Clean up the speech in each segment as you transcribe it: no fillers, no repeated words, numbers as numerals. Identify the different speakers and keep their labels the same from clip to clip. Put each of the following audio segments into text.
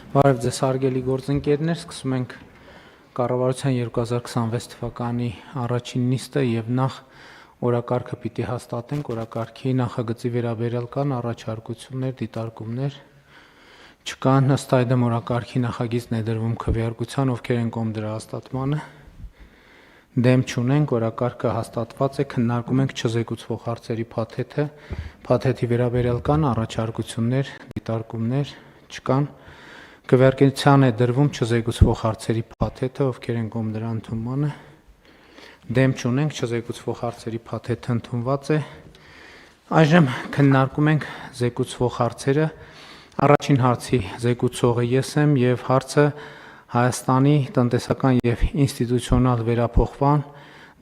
Speaker 1: Բարև ձեզ հարգելի գործընկերներ, սկսում ենք կառավարության 2026 թվականի առաջին նիստը եւ նախ օրակարգը պիտի հաստատենք, օրակարգի նախագծի վերաբերյալ կան առաջարկություններ, դիտարկումներ չկան, ըստ այդմ օրակարգի նախագիծն է դրվում քվեարկության, ովքեր են կողմ դրա հաստատմանը, դեմ չունենք, օրակարգը հաստատված է, քննարկում ենք չզեկուցվող հարցերի փաթեթը, փաթեթի վերաբերյալ կան առաջարկություններ, դիտարկումներ չկան, քվեարկության է դրվում չզեկուցվող հարցերի փաթեթը, ովքեր են կողմ դրա ընդունմանը, դեմ չունենք, չզեկուցվող հարցերի փաթեթը ընդունված է, այժմ քննարկում ենք զեկուցվող հարցերը, առաջին հարցի զեկուցողը ես եմ եւ հարցը Հայաստանի տնտեսական եւ ինստիտուցիոնալ վերափոխման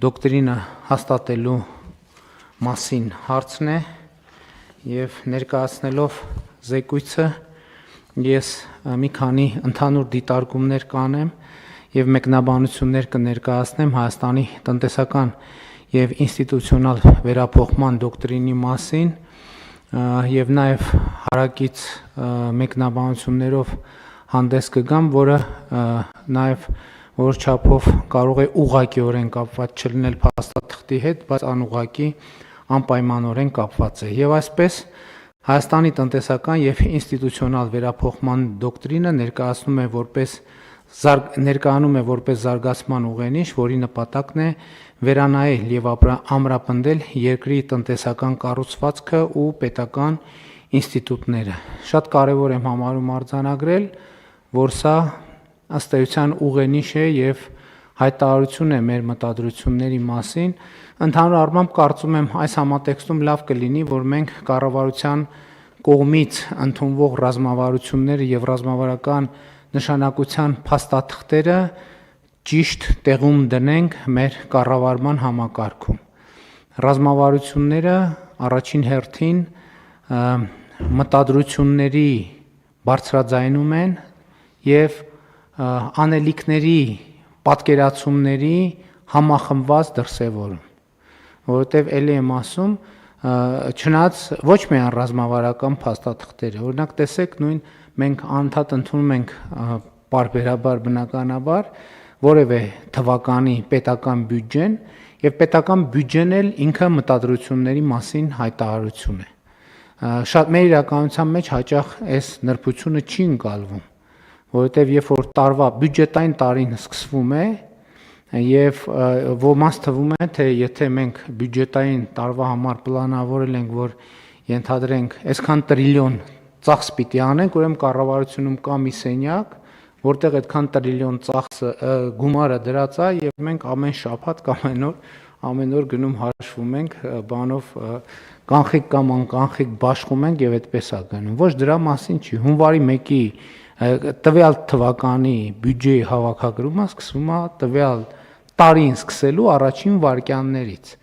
Speaker 1: դոկտրինը հաստատելու մասին հարցն է եւ ներկայացնելով զեկույցը ես մի քանի ընդհանուր դիտարկումներ կանեմ եւ մեկնաբանություններ կներկայացնեմ Հայաստանի տնտեսական եւ ինստիտուցիոնալ վերափոխման դոկտրինի մասին եւ նաեւ հարակից մեկնաբանություններով հանդես կգամ, որը նաեւ որ չափով կարող է ուղղակիորեն կապված չլինել փաստաթղթի հետ, բայց անուղղակի անպայմանորեն կապված է։ Եվ այսպես Հայաստանի տնտեսական եւ ինստիտուցիոնալ վերափոխման դոկտրինը ներկայանում է որպես զարգացման ուղենիշ, որի նպատակն է վերանայել եւ ամրապնդել երկրի տնտեսական կառուցվածքը ու պետական ինստիտուտները։ Շատ կարեւոր եմ համարում արձանագրել, որ սա ըստ էության ուղենիշ է եւ հայտարարություն է մեր մտադրությունների մասին, ընդհանուր առմամբ կարծում եմ այս համատեքստում լավ կլինի, որ մենք կառավարության կողմից ընդունվող ռազմավարությունները եւ ռազմավարական նշանակության փաստաթղթերը ճիշտ տեղում դնենք մեր կառավարման համակարգում։ Ռազմավարությունները առաջին հերթին մտադրությունների բարձրաձայնում են եւ անելիքների պատկերացումների համախմբված դրսևորում, որովհետեւ ելի եմ ասում, չնայած ոչ միայն ռազմավարական փաստաթղթերը, օրինակ տեսեք նույն մենք անդադ ընդունում ենք պարբերաբար բնականաբար որևէ թվականի պետական բյուջեն եւ պետական բյուջեն էլ ինքը մտադրությունների մասին հայտարարություն է։ Շատ մեր իրականության մեջ հաճախ այս նրբությունը չի ընկալվում, որովհետեւ երբ որ տարվա բյուջետային տարին սկսվում է եւ ոմանց թվում է թե եթե մենք բյուջետային տարվա համար պլանավորել ենք, որ ենթադրենք այսքան տրիլիոն ծախս պիտի անենք, ուրեմն կառավարությունում կա մի սենյակ, որտեղ այդքան տրիլիոն ծախսը գումարը դրած է եւ մենք ամեն շաբաթ կամ ամեն օր գնում հաշվում ենք բանով կանխիկ կամ անկանխիկ բաշխում ենք եւ այդպես է գնում։ Ոչ դրա մասին չի։ Հունվարի 1-ի տվյալ թվականի բյուջեի հավաքագրումը սկսվում է տվյալ տարին սկսելու առաջին վայրկյաններից։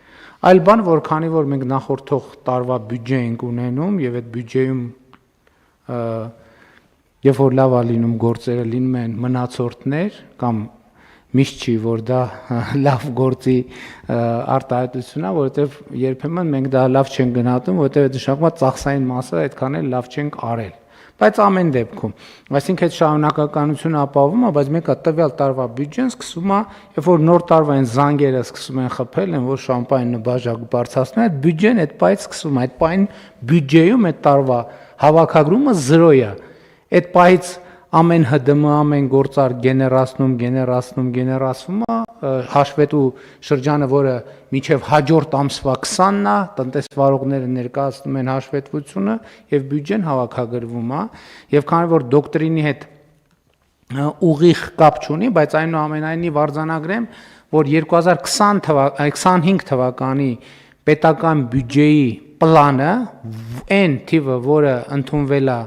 Speaker 1: Այլ բան, որ քանի որ մենք նախորդող տարվա բյուջե ենք ունենում եւ այդ բյուջեում երբ որ լավ է լինում գործերը լինում են մնացորդներ կամ միշտ չի, որ դա լավ գործի արտահայտություն է, որովհետև երբեմն մենք դա լավ չենք գնահատում, որովհետև այդ նշանակում է ծախսային մասը այդքան էլ լավ չենք արել։ Բայց ամեն դեպքում, այսինքն այդ շարունակականությունը ապահովում է, բայց մեկ է տվյալ տարվա բյուջեն սկսվում է, երբ որ նոր տարվա այն զանգերը սկսում են խփել, որ շամպայն նվաճակ բարձրացնում են, այդ բյուջեն այդ պայից սկսվում է, այդ պայն բյուջեում այդ տարվա հավաքագրումը 0 է։ Այդ պայից ամեն ՀԴՄ, ամեն գործար գեներացվում է, հաշվետու շրջանը, որը մինչև հաջորդ ամսվա 20-ն է, տնտեսվարողները ներկայացնում են հաշվետվությունը եւ բյուջեն հավաքագրվում է, եւ քանի որ դոկտրինի հետ ուղիղ կապ չունի, բայց այնուամենայնիվ արձանագրեմ, որ 2025 թվականի պետական բյուջեի պլանը այն թիվը, որը ընդունվել է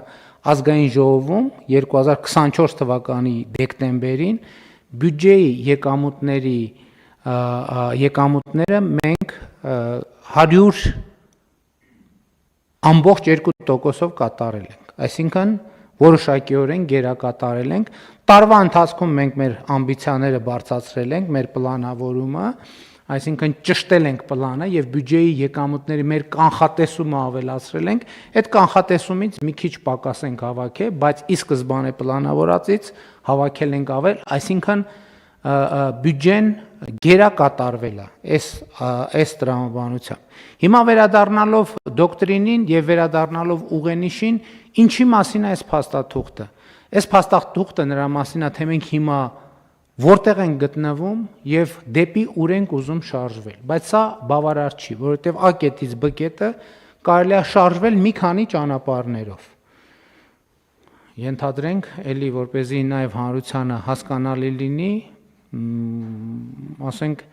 Speaker 1: ազգային ժողովում 2024 թվականի դեկտեմբերին բյուջեի եկամուտները մենք 100.2%-ով կատարել ենք, այսինքն որոշակիորեն գերակատարել ենք, տարվա ընթացքում մենք մեր ամբիցիաները բարձրացրել ենք, մեր պլանավորումը, այսինքն ճշտել ենք պլանը եւ բյուջեի եկամուտների մեր կանխատեսումը ավելացրել ենք, այդ կանխատեսումից մի քիչ պակաս ենք հավաքել, բայց ի սկզբանե պլանավորածից հավաքել ենք ավել, այսինքն բյուջեն գերակատարվել է այս տրամաբանությամբ։ Հիմա վերադառնալով դոկտրինին եւ վերադառնալով ուղենիշին, ինչի մասին է այս փաստաթուղթը։ Այս փաստաթուղթը նրա մասին է, թե մենք հիմա որտեղ ենք գտնվում եւ դեպի ուր ենք ուզում շարժվել, բայց սա բավարար չի, որովհետեւ A կետից B կետը կարելի է շարժվել մի քանի ճանապարհներով։ Ենթադրենք, էլի որպեսզի նաեւ հանրությանը հասկանալի լինի, ասենք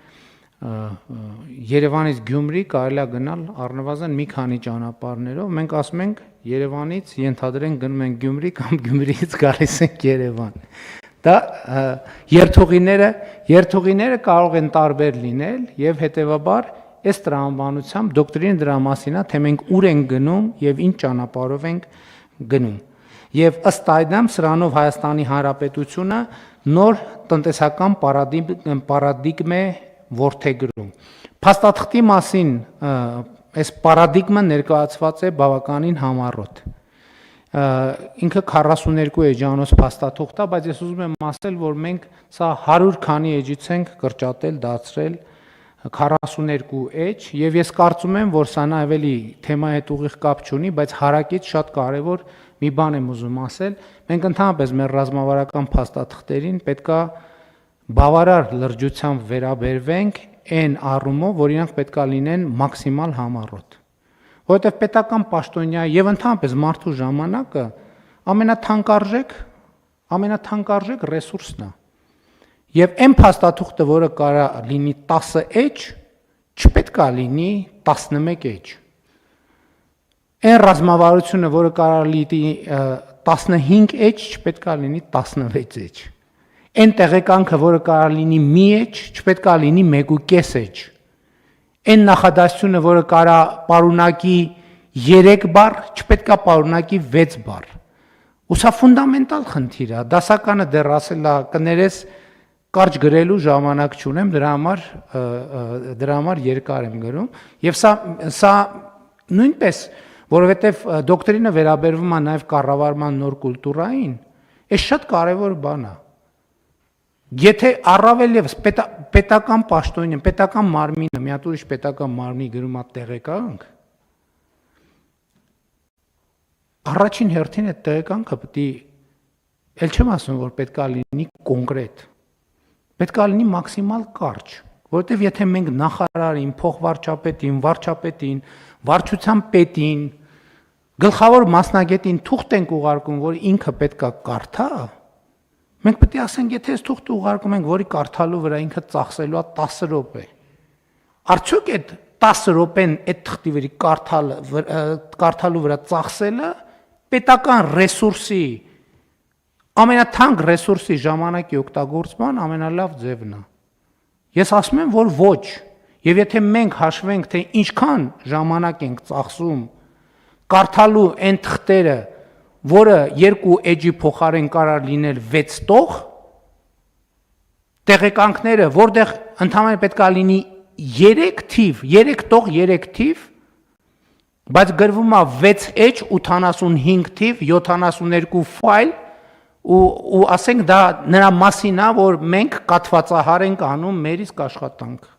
Speaker 1: Երևանից Գյումրի կարելի է գնալ առնվազն մի քանի ճանապարհներով, մենք ասում ենք Երևանից ենթադրենք գնում ենք Գյումրի կամ Գյումրիից գալիս ենք Երևան։ Դա երթուղիները կարող են տարբեր լինել եւ հետեւաբար այս տրամաբանությամբ դոկտրինը դրա մասին է, թե մենք ուր ենք գնում եւ ինչ ճանապարհով ենք գնում։ Եվ ըստ այդմ սրանով Հայաստանի Հանրապետությունը նոր տնտեսական պարադիգմ է որդեգրում։ Փաստաթղթի մասին այս պարադիգմը ներկայացված է բավականին համառոտ։ Ինքը 42 էջանոց փաստաթուղթ է, բայց ես ուզում եմ ասել, որ մենք սա 100 քանի էջից ենք կրճատել, դարձրել 42 էջ, եւ ես կարծում եմ, որ սա նաեւ էլի թեմայի հետ ուղիղ կապ չունի, բայց հարակից շատ կարեւոր մի բան եմ ուզում ասել։ Մենք ընդհանրապես մեր ռազմավարական փաստաթղթերին պետքա բավարար լրջությամբ վերաբերվենք այն առումով, որ իրանք պետքա լինեն մաքսիմալ համառոտ։ Որովհետև պետական պաշտոնյա եւ ընդհանրապես մարդու ժամանակը ամենաթանկարժեք ռեսուրսն է։ Եվ այն փաստաթուղթը, որը կարա լինի 10 էջ, չպետք է լինի 11 էջ։ Այն ռազմավարությունը, որը կարա լինի 15 էջ, չպետք է լինի 16 էջ։ Այն տեղեկանքը, որը կարա լինի մի էջ, չպետք է լինի 1.5 էջ։ Այն նախադասությունը, որը կարա պարունակի 3 բառ, չպետք է պարունակի 6 բառ։ Ու սա ֆունդամենտալ խնդիր է, դասականը դեռ ասել է կներես կարճ գրելու ժամանակ չունեմ, դրա համար երկար եմ գրում, եւ սա նույնպես, որովհետեւ դոկտրինը վերաբերվում է նաեւ կառավարման նոր կուլտուրային, այս շատ կարեւոր բան է։ Եթե առավել եւս պետական պաշտոնին, պետական մարմինը, մի հատ ուրիշ պետական մարմնի գրում է տեղեկանք, առաջին հերթին այդ տեղեկանքը պետք է, ել չեմ ասում, որ պետք է լինի կոնկրետ, պետք է լինի մաքսիմալ կարճ, որովհետև եթե մենք նախարարին, փոխվարչապետին, վարչապետին, վարչության պետին, գլխավոր մասնագետին թուղթ ենք ուղարկում, որ ինքը պետք է կարդա, մենք պետք է ասենք, եթե այս թուղթը ուղարկում ենք, որի կարդալու վրա ինքը ծախսելու է 10 րոպե։ Արդյոք այդ 10 րոպեն այդ թղթի վրա կարդալու վրա ծախսելը պետական ռեսուրսի, ամենաթանկ ռեսուրսի ժամանակի օգտագործման ամենալավ ձևն է։ Ես ասում եմ, որ ոչ։ Եվ եթե մենք հաշվենք, թե ինչքան ժամանակ ենք ծախսում կարդալու այն թղթերը, որը 2 էջի փոխարեն կարող լինել 6 տող, տեղեկանքները, որտեղ ընդհանրապես պետք է լինի 3 թիվ, 3 տող, 3 թիվ, բայց գրվում է 6 էջ, 85 թիվ, 72 ֆայլ, ու ասենք դա նրա մասին է, որ մենք կաթվածահար ենք անում մեր իսկ աշխատանքը։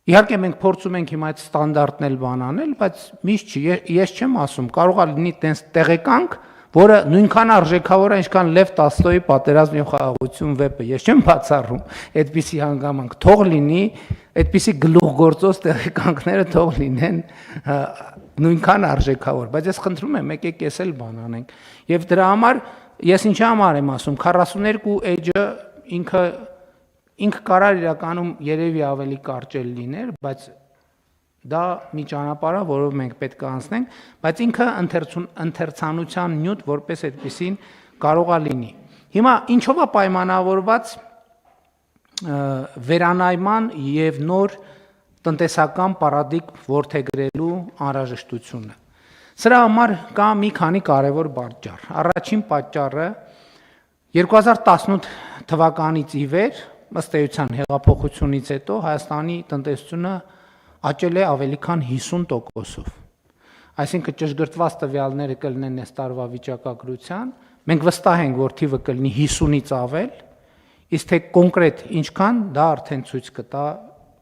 Speaker 1: Իհարկե մենք փորձում ենք հիմա այդ ստանդարտն էլ բան անել, բայց միշտ չի, ես չեմ ասում, կարող է լինի տենց տեղեկանք, որը նույնքան արժեքավոր է, ինչքան Լև Տոլստոյի Պատերազմ եւ խաղաղություն վեպը, ես չեմ բացառում այդպիսի հանգամանք, թող լինի, այդպիսի գլուխգործոց տեղեկանքները թող լինեն նույնքան արժեքավոր, բայց ես խնդրում եմ, եկեք էս էլ բան անենք։ Եվ դրա համար ես ինչի համար եմ ասում, 42 էջը ինքը կարար իրականում երևի ավելի կարճ լիներ, բայց դա մի ճանապարհ է, որով մենք պետք է անցնենք, բայց ինքը ընթերցանության նյութ որպես այդպեսին կարող է լինի։ Հիմա ինչով է պայմանավորված վերանայման եւ նոր տնտեսական պարադիգմ որդեգրելու անհրաժեշտությունը։ Սրա համար կա մի քանի կարևոր պատճառ։ Առաջին պատճառը 2018 թվականից ի վեր ըստ էության հեղափոխությունից հետո Հայաստանի տնտեսությունը աճել է ավելի քան 50%-ով։ Այսինքն ճշգրտված տվյալները կլինեն այս տարվա վիճակագրության, մենք վստահ ենք, որ թիվը կլինի 50-ից ավել, իսկ թե կոնկրետ ինչքան, դա արդեն ցույց կտա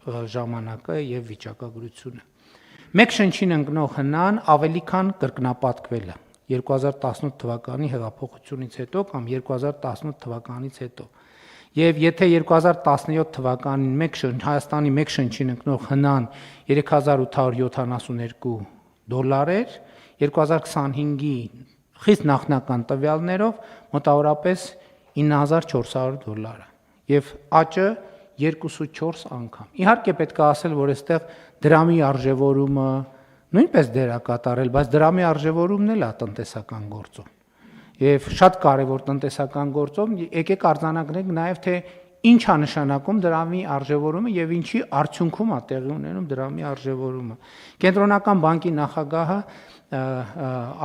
Speaker 1: ժամանակը եւ վիճակագրությունը։ Մեկ շնչին ընկնող հնան ավելի քան կրկնապատկվել է 2018 թվականի հեղափոխությունից հետո կամ 2018 թվականից հետո։ Եվ եթե 2017 թվականին Հայաստանի մեկ շնչին ընկնող հնան 3872 դոլար էր, 2025-ի խիստ նախնական տվյալներով մոտավորապես 9400 դոլար է։ Եվ աճը 2.4 անգամ։ Իհարկե պետք է ասել, որ այստեղ դրամի արժևորումը նույնպես դեր է կատարել, բայց դրամի արժևորումն էլ է տնտեսական գործում։ Եվ շատ կարևոր տնտեսական գործում եկեք արձանագրենք նաև թե ինչ է նշանակում դրամի արժևորումը եւ ինչի արդյունքում է տեղի ունենում դրամի արժևորումը։ Կենտրոնական բանկի նախագահը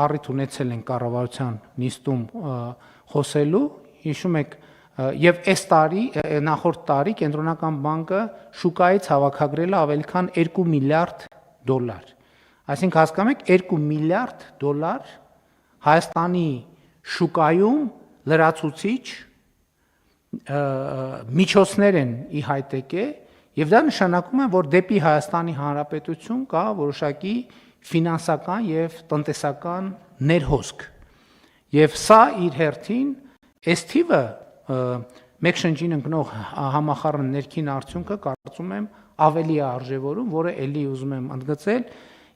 Speaker 1: առիթ ունեցել են կառավարության նիստում խոսելու, հիշում եք, եւ այս տարի, նախորդ տարի կենտրոնական բանկը շուկայից հավաքագրել է ավելի քան 2 միլիարդ դոլար։ Այսինքն հասկանում եք 2 միլիարդ դոլար Հայաստանի շուկայում լրացուցիչ միջոցներ են ի հայտ եկել եւ դա նշանակում է, որ դեպի Հայաստանի Հանրապետություն կա որոշակի ֆինանսական եւ տնտեսական ներհոսք։ Եվ սա իր հերթին այս թիվը մեկ շնչին ընկնող համախառն ներքին արդյունքը կարծում եմ ավելի է արժևորում, որը ելի ուզում եմ ընդգծել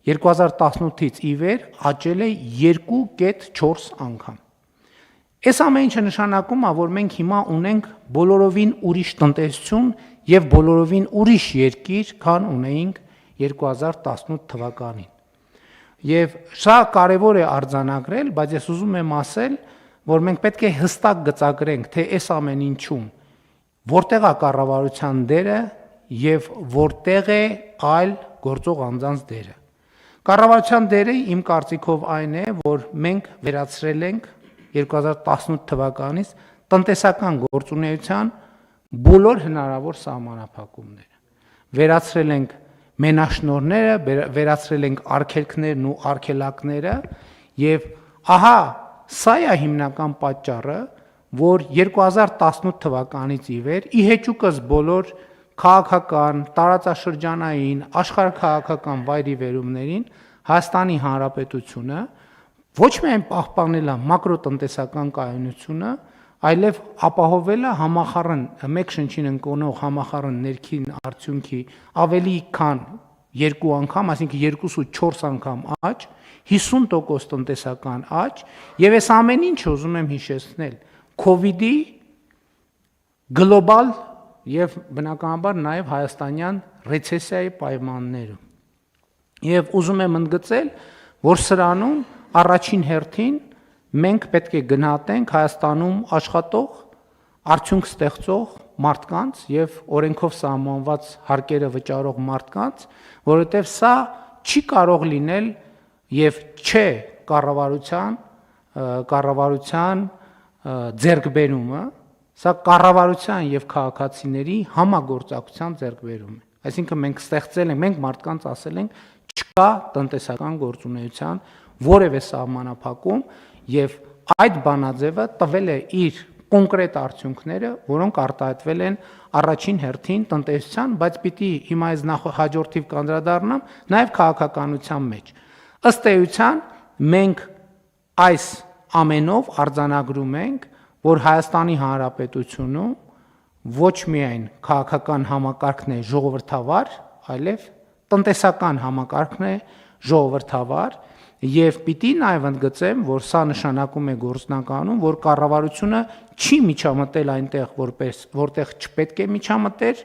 Speaker 1: 2018-ից ի վեր աճել է 2.4 անգամ։ Այս ամեն ինչը նշանակում է, որ մենք հիմա ունենք բոլորովին ուրիշ տնտեսություն եւ բոլորովին ուրիշ երկիր, քան ունեինք 2018 թվականին։ Եվ սա կարևոր է արձանագրել, բայց ես ուզում եմ ասել, որ մենք պետք է հստակ գծագրենք, թե այս ամեն ինչում որտեղ է կառավարության դերը եւ որտեղ է այլ գործող անձանց դերը։ Կառավարության դերը իմ կարծիքով այն է, որ մենք վերացրել ենք 2018 թվականից տնտեսական գործունեության բոլոր հնարավոր սահմանափակումները։ Վերացրել ենք մենաշնորհները, վերացրել ենք արգելքներն ու արգելակները եւ ահա սա է հիմնական պատճառը, որ 2018 թվականից ի վեր ի հեճուկս բոլոր քաղաքական, տարածաշրջանային, աշխարհաքաղաքական վայրիվերումներին Հայաստանի Հանրապետությունը ոչ միայն պահպանել է մակրոտնտեսական կայունությունը, այլև ապահովել է համախառն մեկ շնչին ընկնող համախառն ներքին արդյունքի ավելի քան 2 անգամ, այսինքն 2.4 անգամ աճ, 50% տնտեսական աճ, եւ այս ամեն ինչը ուզում եմ հիշեցնել COVID-ի գլոբալ եւ բնականաբար նաեւ հայաստանյան ռեցեսիայի պայմաններում։ Եվ ուզում եմ ընդգծել, որ սրանում առաջին հերթին մենք պետք է գնահատենք Հայաստանում աշխատող, արդյունք ստեղծող մարդկանց եւ օրենքով սահմանված հարկերը վճարող մարդկանց, որովհետեւ սա չի կարող լինել եւ չէ կառավարության ձեռքբերումը, սա կառավարության եւ քաղաքացիների համագործակցության ձեռքբերում է։ Այսինքն մենք ստեղծել ենք, մենք մարդկանց ասել ենք, չկա տնտեսական գործունեության որևէ սահմանափակում եւ այդ բանաձևը տվել է իր կոնկրետ արդյունքները, որոնք արտահայտվել են առաջին հերթին տնտեսության, բայց պիտի հիմա այս հաջորդիվ կանդրադառնամ նաեւ քաղաքականության մեջ։ Ըստ էության մենք այս ամենով արձանագրում ենք, որ Հայաստանի Հանրապետությունում ոչ միայն քաղաքական համակարգն է ժողովրդավար, այլև տնտեսական համակարգն է ժողովրդավար եւ պիտի նաեւ ընդգծեմ, որ սա նշանակում է գործնականում, որ կառավարությունը չի միջամտել այնտեղ, որտեղ չպետք է միջամտեր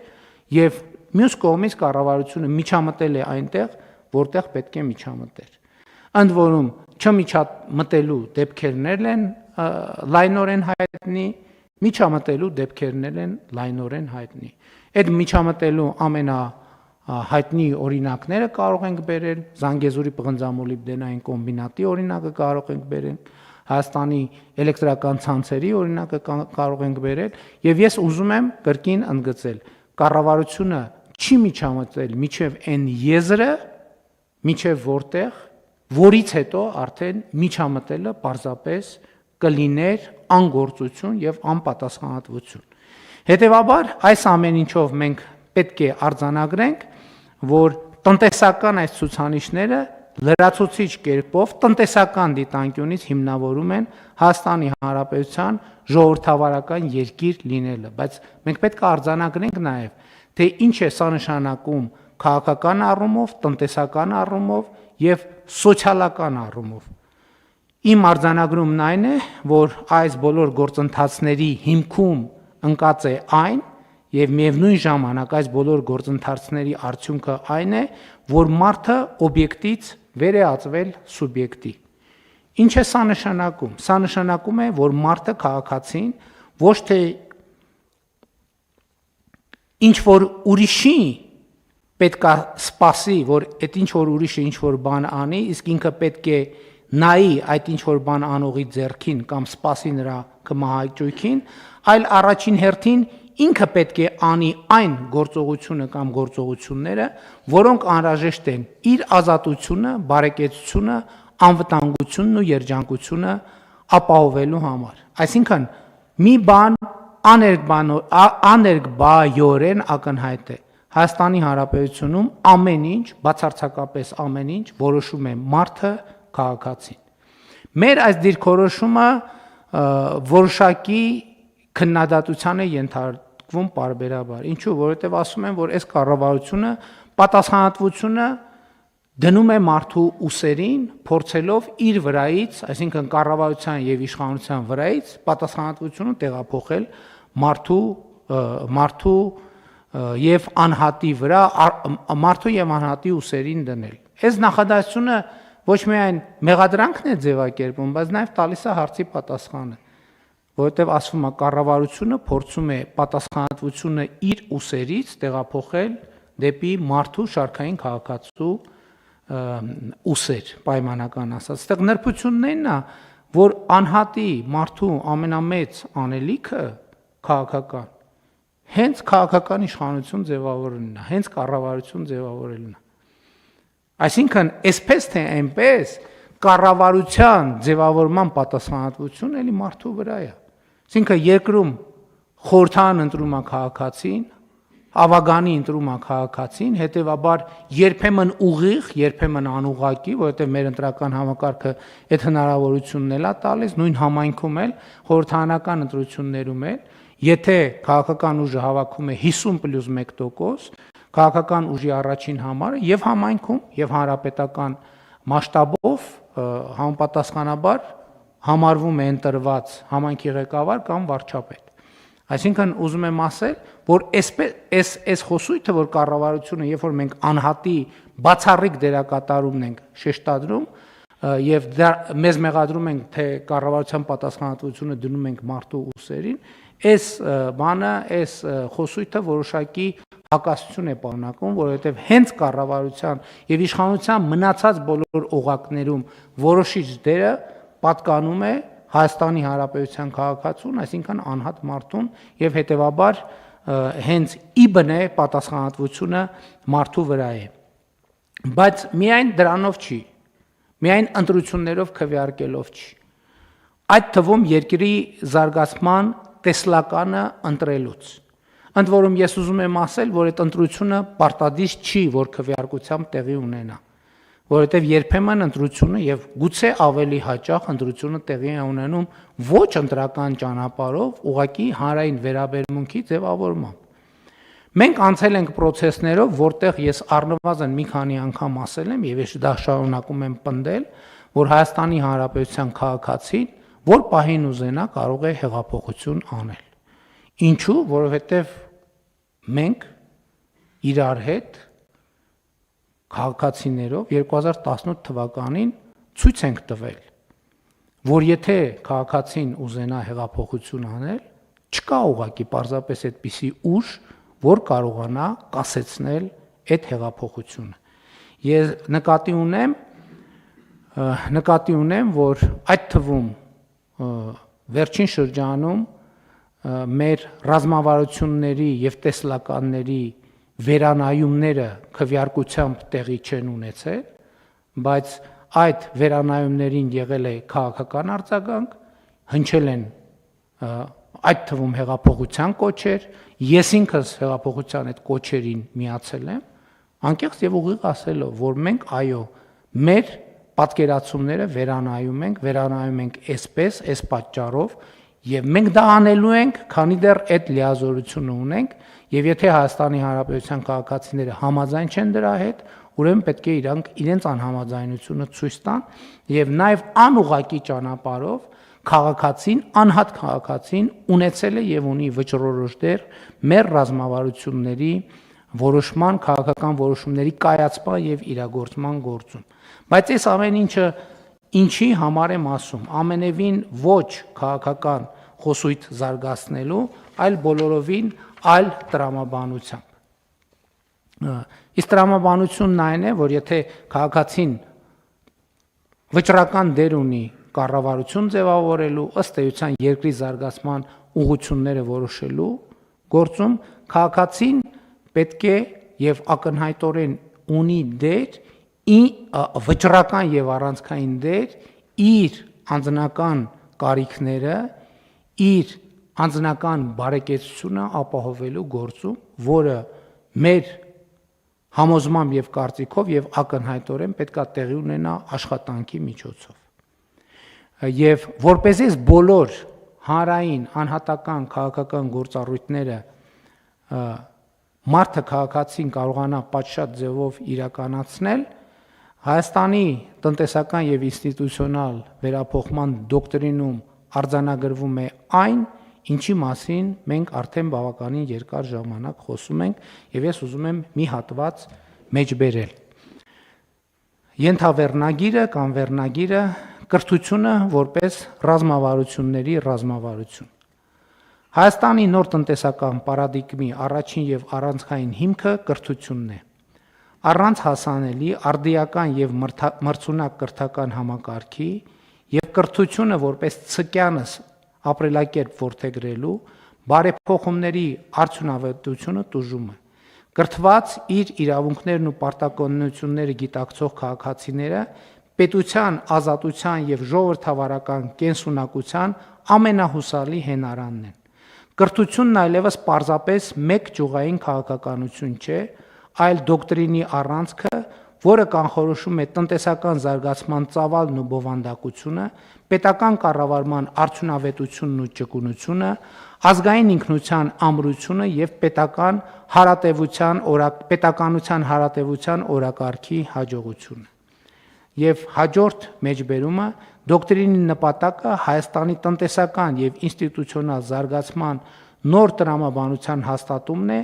Speaker 1: եւ մյուս կողմից կառավարությունը միջամտել է այնտեղ, որտեղ պետք է միջամտեր։ Ընդ որում չմիջամտելու դեպքերներ են լայնորեն հայտնի, միջամտելու դեպքերներ են լայնորեն հայտնի։ Այդ միջամտելու ամենահայտնի օրինակները կարող ենք բերել, Զանգեզուրի պղնձամոլիբդենային կոմբինատի օրինակը կարող ենք բերել, Հայաստանի էլեկտրական ցանցերի օրինակը կարող ենք վերել, եւ ես ուզում եմ կրկին ընդգծել, կառավարությունը չի միջամտել միջև այն եզրը, միջև որտեղ, որից հետո արդեն միջամտելը պարզապես կլիներ անգործություն եւ անպատասխանատվություն։ Հետևաբար այս ամեն ինչով մենք պետք է արձանագրենք, որ տնտեսական այս ցուցանիշները լրացուցիչ կերպով տնտեսական դիտանկյունից հիմնավորում են Հայաստանի Հանրապետության ժողովրդավարական երկիր լինելը, բայց մենք պետք է արձանագրենք նաև, թե ինչ է սա նշանակում քաղաքական առումով, տնտեսական առումով եւ սոցիալական առումով։ Իմ արձանագրումն այն է, որ այս բոլոր գործընթացների հիմքում ընկած է այն, եւ միևնույն ժամանակ այս բոլոր գործընթացների արդյունքը այն է, որ մարդը օբյեկտից վեր է ածվել սուբյեկտի։ Ինչ է սա նշանակում։ Սա նշանակում է, որ մարդը քաղաքացին ոչ թե ինչ որ ուրիշի պետք է սպասի, որ այդ ինչ որ ուրիշը ինչ որ բան անի, իսկ ինքը պետք է նայի այդ ինչ որ բան անողի ձեռքին կամ սպասի նրա կմահաճույքին, այլ առաջին հերթին ինքը պետք է անի այն գործողությունը կամ գործողությունները, որոնք անհրաժեշտ են իր ազատությունը, բարեկեցությունը, անվտանգությունն ու երջանկությունը ապահովելու համար։ Այսինքն մի բան աներկբայորեն ակնհայտ է։ Հայաստանի Հանրապետությունում ամեն ինչ, բացարձակապես ամեն ինչ որոշում է մարդը, քաղաքացին։ Մեր այս դիրքորոշումը որոշակի քննադատության է ենթարկվում պարբերաբար։ Ինչու՞, որովհետև ասում են, որ այս կառավարությունը պատասխանատվությունը դնում է մարդու ուսերին, փորձելով իր վրայից, այսինքն կառավարության եւ իշխանության վրայից պատասխանատվությունը տեղափոխել մարդու եւ անհատի վրա, մարդու եւ անհատի ուսերին դնել։ Այս նախադասությունը ոչ միայն մեղադրանքն է ձևակերպում, բայց նաեւ տալիս է հարցի պատասխանը, որովհետև ասվում է կառավարությունը փորձում է պատասխանատվությունը իր ուսերից տեղափոխել դեպի մարդու շարքային քաղաքացու ուսեր, պայմանական ասած։ Այստեղ նրբությունն է, որ անհատի մարդու ամենամեծ անելիքը քաղաքական, հենց քաղաքական իշխանություն ձևավորելն է, հենց կառավարություն ձևավորելն է։ Այսինքն, այսպես թե այնպես կառավարության ձևավորման պատասխանատվությունը էլի մարդու վրա է։ Այսինքն երկրում խորհրդան ընտրում է քաղաքացին, ավագանի ընտրում է քաղաքացին, հետևաբար երբեմն ուղիղ, երբեմն անուղղակի, որովհետև մեր ընտրական համակարգը այդ հնարավորությունն էլ է տալիս, նույն համայնքում էլ խորհրդարանական ընտրություններում էլ, եթե քաղաքական ուժը հավաքում է 50+1%, քաղաքական ուժի առաջին համարը եւ համայնքում եւ հանրապետական մասշտաբով համապատասխանաբար համարվում է ընտրված համայնքի ղեկավար կամ վարչապետ։ Այսինքն ուզում եմ ասել, որ այս խոսույթը, որ կառավարությունը, երբ որ մենք անհատի բացառիկ դերակատարումն ենք շեշտադրում եւ մեզ մեղադրում ենք, թե կառավարության պատասխանատվությունը դնում ենք մարդու ուսերին, այս բանը, այս խոսույթը որոշակի հակասություն է պարունակում, որովհետև հենց կառավարության եւ իշխանության մնացած բոլոր օղակներում որոշիչ դերը պատկանում է Հայաստանի Հանրապետության քաղաքացուն, այսինքն անհատ մարդուն, եւ հետեւաբար հենց իբնե պատասխանատվությունը մարդու վրա է։ Բայց միայն դրանով չի, միայն ընտրություններով քվեարկելով չի։ Այդ թվում երկրի զարգացման տեսլականը ընտրելուց։ Ընդ որում ես ուզում եմ ասել, որ այդ ընտրությունը պարտադիր չի, որ քվեարկությամբ տեղի ունենա, որովհետև երբեմն ընտրությունը եւ գուցե ավելի հաճախ ընտրությունը տեղի է ունենում ոչ ընտրական ճանապարհով, ուղղակի հանրային վերաբերմունքի ձևավորմամբ։ Մենք անցել ենք process-ներով, որտեղ ես առնվազն մի քանի անգամ ասել եմ եւ ես դա շարունակում եմ պնդել, որ Հայաստանի Հանրապետության քաղաքացին, որ պահին ուզենա, կարող է հեղափոխություն անել։ Ինչու՞, որովհետև մենք իրար հետ քաղաքացիներով 2018 թվականին ցույց ենք տվել, որ եթե քաղաքացին ուզենա հեղափոխություն անել, չկա ուղղակի պարզապես այդպիսի ուժ, որ կարողանա կասեցնել այդ հեղափոխությունը։ Ես նկատի ունեմ, որ այդ թվում վերջին շրջանում մեր ռազմավարությունների եւ տեսլականների վերանայումները քվեարկությամբ տեղի չեն ունեցել, բայց այդ վերանայումներին եղել է քաղաքական արձագանք, հնչել են այդ թվում հեղափոխության կոչեր, ես ինքս հեղափոխության այդ կոչերին միացել եմ, անկեղծ եւ ուղիղ ասելով, որ մենք այո, մեր պատկերացումները վերանայում ենք այսպես, այս պատճառով, եւ մենք դա անելու ենք, քանի դեռ այդ լիազորությունը ունենք, եւ եթե Հայաստանի Հանրապետության քաղաքացիները համաձայն չեն դրա հետ, ուրեմն պետք է իրանք իրենց անհամաձայնությունը ցույց տան եւ նաեւ անուղղակի ճանապարհով քաղաքացին, անհատ քաղաքացին ունեցել է եւ ունի վճռորոշ դեր մեր ռազմավարությունների որոշման, քաղաքական որոշումների կայացման եւ իրագործման գործում։ Բայց այս ամեն ինչը ինչի համար եմ ասում, ամենևին ոչ քաղաքական խոսույթ զարգացնելու, այլ բոլորովին այլ տրամաբանությամբ։ Իսկ տրամաբանությունն այն է, որ եթե քաղաքացին վճռական դեր ունի կառավարություն ձևավորելու, ըստ էության երկրի զարգացման ուղղությունները որոշելու գործում, քաղաքացին պետք է եւ ակնհայտորեն ունի դեր, վճռական եւ առանցքային դեր իր անձնական կարիքները, իր անձնական բարեկեցությունը ապահովելու գործում, որը մեր համոզմամբ եւ կարծիքով եւ ակնհայտորեն պետքա տեղի ունենա աշխատանքի միջոցով։ Եվ որպեսզի բոլոր հանրային, անհատական, քաղաքական գործառույթները մարդը քաղաքացին կարողանա պատշաճ ձևով իրականացնել, Հայաստանի տնտեսական եւ ինստիտուցիոնալ վերափոխման դոկտրինում արձանագրվում է այն, ինչի մասին մենք արդեն բավականին երկար ժամանակ խոսում ենք եւ ես ուզում եմ մի հատված մեջբերել։ Ենթավեռնագիրը կամ վերնագիրը կրթությունը որպես ռազմավարությունների ռազմավարություն։ Հայաստանի նոր տնտեսական պարադիգմի առաջին եւ առանցքային հիմքը կրթությունն է։ Առանց հասանելի, արդիական եւ մրցունակ կրթական համակարգի եւ կրթությունը որպես ցկյանս ապրելակերպ որդեգրելու բարեփոխումների արդյունավետությունը տուժում է։ Կրթված իր իրավունքներն ու պարտականությունները գիտակցող քաղաքացիները պետության, ազատության եւ ժողովրդավարական կենսունակության ամենահուսալի հենարանն են։ Կրթությունն այլևս պարզապես մեկ ճյուղային քաղաքականություն չէ, այլ դոկտրինի առանցքը, որը կանխորոշում է տնտեսական զարգացման ծավալն ու բովանդակությունը, պետական կառավարման արդյունավետությունն ու ճկունությունը, ազգային ինքնության ամրությունը եւ պետականության հարատեվության օրակարգի հաջողությունը։ Եվ հաջորդ մեջբերումը դոկտրինի նպատակը Հայաստանի տնտեսական եւ ինստիտուցիոնալ զարգացման նոր տրամաբանության հաստատումն է,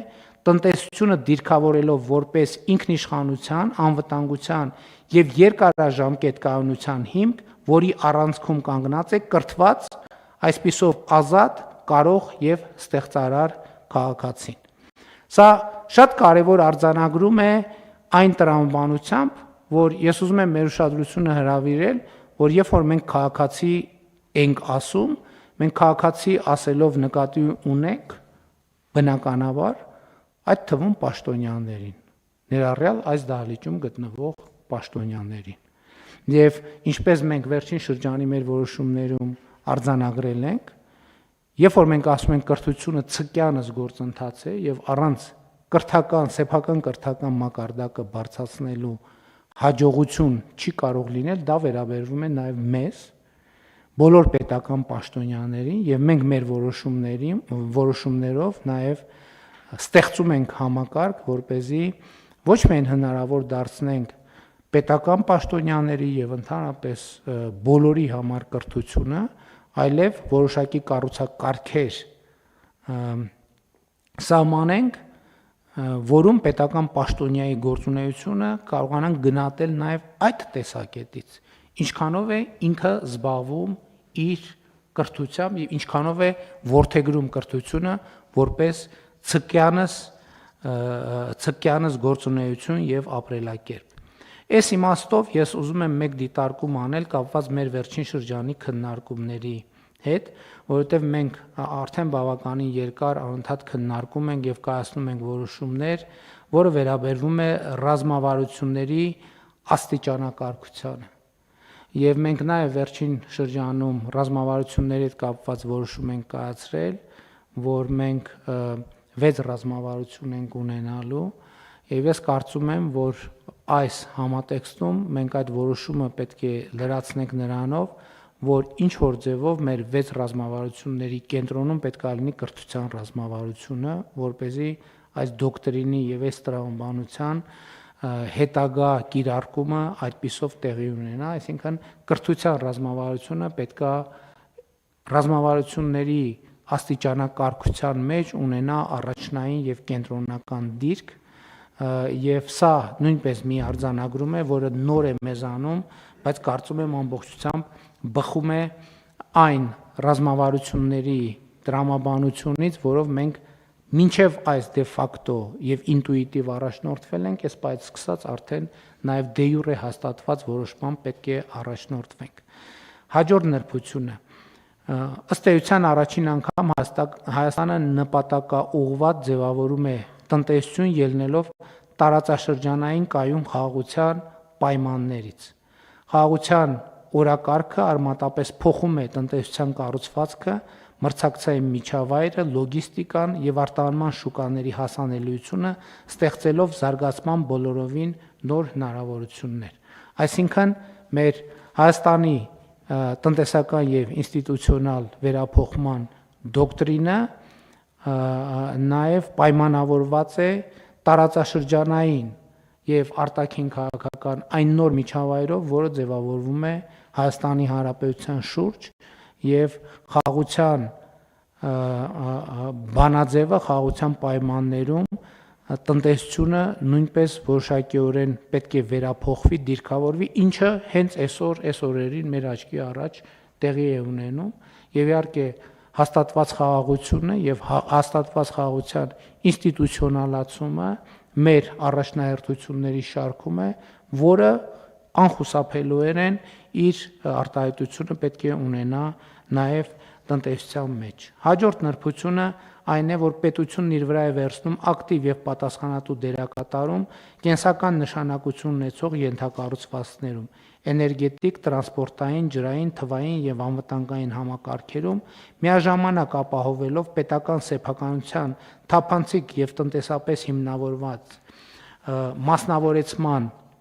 Speaker 1: տնտեսությունը դիրքավորելով որպես ինքնիշխանության, անվտանգության եւ երկարաժամկետ կայունության հիմք, որի առանցքում կանգնած է կրթված, այսպիսով ազատ, կարող եւ ստեղծարար քաղաքացին։ Սա շատ կարևոր արձանագրում է այն տրամաբանությամբ, որ ես ուզում եմ մեր ուշադրությունը հրավիրել, որ երբ որ մենք քաղաքացի ենք ասում, մենք քաղաքացի ասելով նկատի ունենք բնականաբար այդ թվում պաշտոնյաներին, ներառյալ այս դահլիճում գտնվող պաշտոնյաներին։ Եվ ինչպես մենք վերջին շրջանի մեր որոշումներում արձանագրել ենք, երբ որ մենք ասում ենք կրթությունը ցկյանս գործընթաց է եւ առանց սեփական կրթական մակարդակը բարձրացնելու հաջողություն չի կարող լինել, դա վերաբերվում է նաեւ մեզ, բոլոր պետական պաշտոնյաներին եւ մենք մեր որոշումներով նաեւ ստեղծում ենք համակարգ, որպեսզի ոչ միայն հնարավոր դարձնենք պետական պաշտոնյաների եւ ընդհանրապես բոլորի համար կրթությունը, այլև որոշակի կառուցակարգեր սահմանենք, որում պետական պաշտոնյայի գործունեությունը կարողանանք գնահատել նաև այդ տեսակետից, ինչքանով է ինքը զբաղվում իր կրթությամբ եւ ինչքանով է որդեգրում կրթությունը որպես ցկյանս գործունեություն եւ ապրելակերպ։ Այս իմաստով ես ուզում եմ մեկ դիտարկում անել կապված մեր վերջին շրջանի քննարկումների հետ, որովհետև մենք արդեն բավականին երկար անընդհատ քննարկում ենք եւ կայացնում ենք որոշումներ, որը վերաբերվում է ռազմավարությունների աստիճանակարգությանը։ Եվ մենք նաեւ վերջին շրջանում ռազմավարությունների հետ կապված որոշում ենք կայացրել, որ մենք 6 ռազմավարություն ենք ունենալու, եւ ես կարծում եմ, որ այս համատեքստում մենք այդ որոշումը պետք է լրացնենք նրանով, որ ինչ որ ձևով մեր 6 ռազմավարությունների կենտրոնում պետք է լինի կրթության ռազմավարությունը, որպեսզի այս դոկտրինի եւ այս տրամաբանության հետագա կիրարկումը այդպիսով տեղի ունենա, այսինքն կրթության ռազմավարությունը պետք է ռազմավարությունների աստիճանակարգության մեջ ունենա առաջնային եւ կենտրոնական դիրք, եւ սա նույնպես մի արձանագրում է, որը նոր է մեզանում, բայց կարծում եմ ամբողջությամբ բխում է այն ռազմավարությունների տրամաբանությունից, որով մենք մինչև այս դե ֆակտո եւ ինտուիտիվ առաջնորդվել ենք, այս բայց սկսած արդեն նաեւ դե յուրե հաստատված որոշման պետք է առաջնորդվենք։ Հաջորդ նրբությունը ըստ էության առաջին անգամ Հայաստանը նպատակաուղղված ձևավորում է տնտեսություն ելնելով տարածաշրջանային կայուն խաղաղության պայմաններից։ Խաղաղության օրակարգը արմատապես փոխում է տնտեսության կառուցվածքը, մրցակցային միջավայրը, լոգիստիկան եւ արտահանման շուկաների հասանելիությունը, ստեղծելով զարգացման բոլորովին նոր հնարավորություններ։ Այսինքն մեր Հայաստանի տնտեսական եւ ինստիտուցիոնալ վերափոխման դոկտրինը նաեւ պայմանավորված է տարածաշրջանային եւ արտաքին քաղաքական այն նոր միջավայրով, որը ձևավորվում է Հայաստանի Հանրապետության շուրջ եւ խաղաղության բանաձևը, խաղաղության պայմաններում տնտեսությունը նույնպես որոշակիորեն պետք է վերափոխվի, դիրքավորվի, ինչը հենց այս օրերին մեր աչքի առաջ տեղի է ունենում եւ իհարկե հաստատված խաղաղությունը եւ հաստատված խաղաղության ինստիտուցիոնալացումը մեր առաջնահերթությունների շարքում է, որը անխուսափելիորեն իր արտահայտությունը պետք է ունենա նաեւ տնտեսության մեջ։ Հաջորդ նրբությունը այն է, որ պետությունն իր վրա է վերցնում ակտիվ եւ պատասխանատու դերակատարում կենսական նշանակություն ունեցող ենթակառուցվածքներում, էներգետիկ, տրանսպորտային, ջրային, թվային եւ անվտանգային համակարգերում, միաժամանակ ապահովելով պետական սեփականության թափանցիկ եւ տնտեսապես հիմնավորված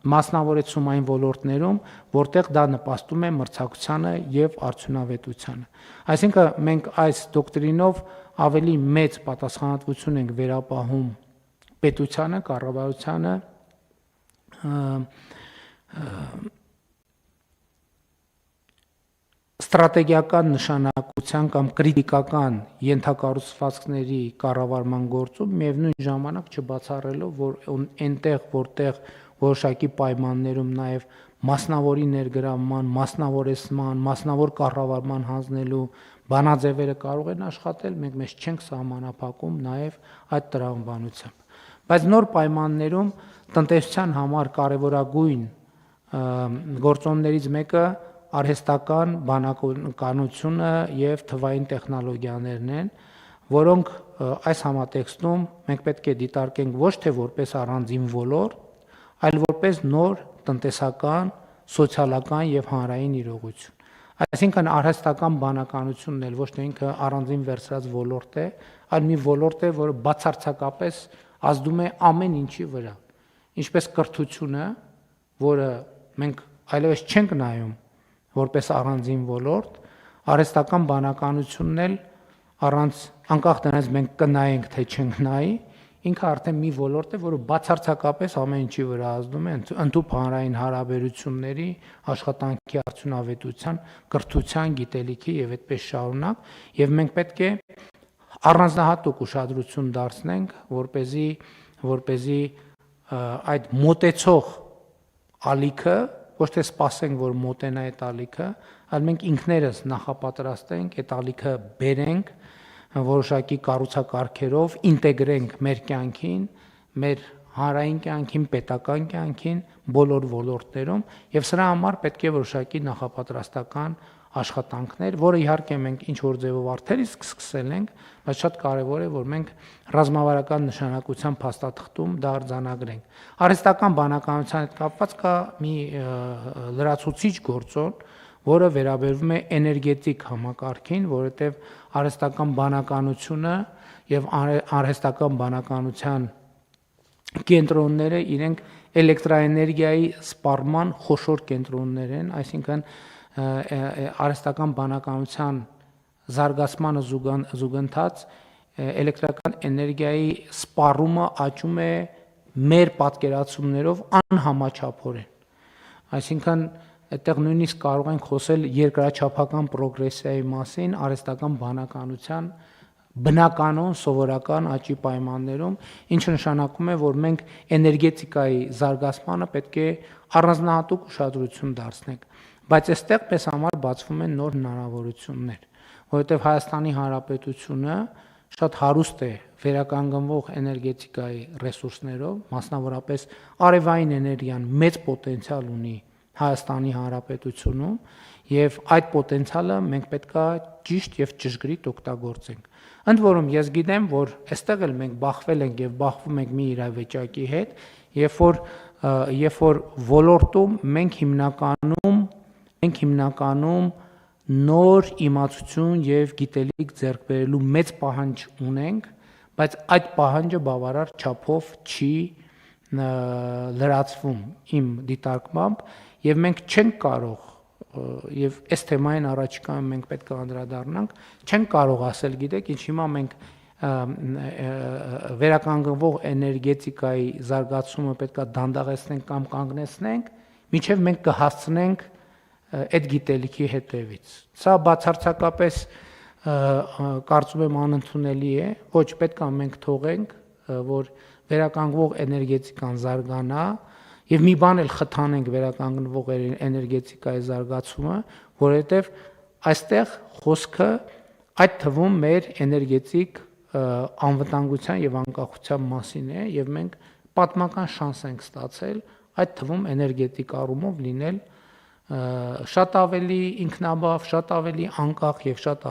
Speaker 1: մասնավորեցում այն ոլորտներում, որտեղ դա նպաստում է մրցակցությանը եւ արդյունավետությանը։ Այսինքն մենք այս դոկտրինով ավելի մեծ պատասխանատվություն ենք վերապահում պետությանը, կառավարությանը, ստրատեգիական նշանակության կամ կրիտիկական ենթակառուցվածքների կառավարման գործում միևնույն ժամանակ չբացառելով, որ այնտեղ, որտեղ որոշակի պայմաններում նաև մասնավորի ներգրավման, մասնավորեցման, մասնավոր կառավարման հանձնելու բանաձևերը կարող են աշխատել, մենք մեզ չենք սահմանափակում նաև այդ տրամաբանությամբ։ Բայց նոր պայմաններում տնտեսության համար կարևորագույն գործոններից մեկը արհեստական բանականությունը եւ թվային տեխնոլոգիաներն են, որոնք այս համատեքստում մենք պետք է դիտարկենք ոչ թե որպես առանձին ոլորտ, այլ որպես նոր տնտեսական, սոցիալական եւ հանրային իրողություն։ Այսինքն արհեստական բանականությունն էլ ոչ թե ինքը առանձին վերցրած ոլորտ է, այլ մի ոլորտ է, որը բացարձակապես ազդում է ամեն ինչի վրա։ Ինչպես կրթությունը, որը մենք այլևս չենք նայում որպես առանձին ոլորտ, արհեստական բանականությունն էլ առանց անկախ դրանից մենք կնայենք թե չենք նայի, ինքը արդեն մի ոլորտ է, որը բացարձակապես ամեն ինչի վրա ազդում է ընդհանուր հանրային հարաբերությունների, աշխատանքի արդյունավետության, կրթության, գիտելիքի եւ այդպես շարունակ, եւ մենք պետք է առանձնահատուկ ուշադրություն դարձնենք, որպեսզի այդ մոտեցող ալիքը ոչ թե սպասենք, որ մոտենա այդ ալիքը, այլ մենք ինքներս նախապատրաստենք, այդ ալիքը բերենք որոշակի կառուցակարգերով, ինտեգրենք մեր կյանքին, մեր հանրային կյանքին, պետական կյանքին, բոլոր ոլորտներում, եւ սրա համար պետք է որոշակի նախապատրաստական աշխատանքներ, որը իհարկե մենք ինչ որ ձևով արդեն իսկ սկսել ենք, բայց շատ կարևոր է, որ մենք ռազմավարական նշանակության փաստաթղթում դա արձանագրենք։ Արհեստական բանականության հետ կապված կա մի լրացուցիչ գործոն, որը վերաբերվում է էներգետիկ համակարգին, որովհետև արհեստական բանականությունը եւ արհեստական բանականության կենտրոնները իրենք էլեկտրաէներգիայի սպառման խոշոր կենտրոններ են, այսինքն արհեստական բանականության զարգացմանը զուգընթաց էլեկտրական էներգիայի սպառումը աճում է մեր պատկերացումներով անհամաչափորեն։ Այսինքն այդտեղ նույնիսկ կարող ենք խոսել երկրաչափական պրոգրեսիայի մասին արհեստական բանականության բնականon սովորական աճի պայմաններում, ինչը նշանակում է, որ մենք էներգետիկայի զարգացմանը պետք է առանձնահատուկ ուշադրություն դարձնենք, բայց այստեղ մեզ համար բացվում են նոր հնարավորություններ, որովհետև Հայաստանի Հանրապետությունը շատ հարուստ է վերականգնվող էներգետիկայի ռեսուրսներով, մասնավորապես արևային էներգիան մեծ պոտենցիալ ունի Հայաստանի Հանրապետությունում եւ այդ պոտենցիալը մենք պետքա ճիշտ եւ ճշգրիտ օգտագործենք։ Ընդ որում ես գիտեմ, որ այստեղ էլ մենք բախվել ենք եւ բախվում ենք մի իրավիճակի հետ, երբ որ ոլորտում մենք հիմնականում նոր իմացություն եւ գիտելիք ձեռք բերելու մեծ պահանջ ունենք, բայց այդ պահանջը բավարար չափով չի լրացվում իմ դիտարկմամբ եւ մենք չենք կարող եւ այս թեմային առաջիկայում մենք պետք է անդրադառնանք, չենք կարող ասել, գիտեք, ինչ հիմա մենք վերականգնվող էներգետիկայի զարգացումը պետք է դանդաղեցնենք կամ կանգնեցնենք, մինչեւ մենք կհասցնենք այդ գիտելիքի հետևից։ Սա բացարձակապես կարծում եմ անընդունելի է, ոչ պետք է մենք թողենք, որ վերականգնվող էներգետիկան զարգանա եւ մի բան էլ խթանենք վերականգնվող էներգետիկայի զարգացումը, որովհետեւ այստեղ խոսքը այդ թվում մեր էներգետիկ անվտանգության եւ անկախության մասին է եւ մենք պատմական շանս ենք ստացել այդ թվում էներգետիկ առումով լինել շատ ավելի ինքնաբավ, շատ ավելի անկախ եւ շատ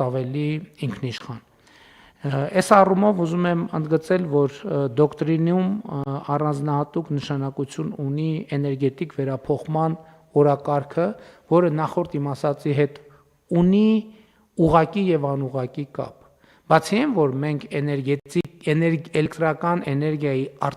Speaker 1: ավելի ինքնիշխան։ Այս առումով ուզում եմ ընդգծել, որ դոկտրինում առանձնահատուկ նշանակություն ունի էներգետիկ վերափոխման օրակարգը, որը նախորդ իմ ասացի հետ ունի ուղղակի եւ անուղղակի կապ։ Բացի այն, որ մենք էլեկտրական էներգիայի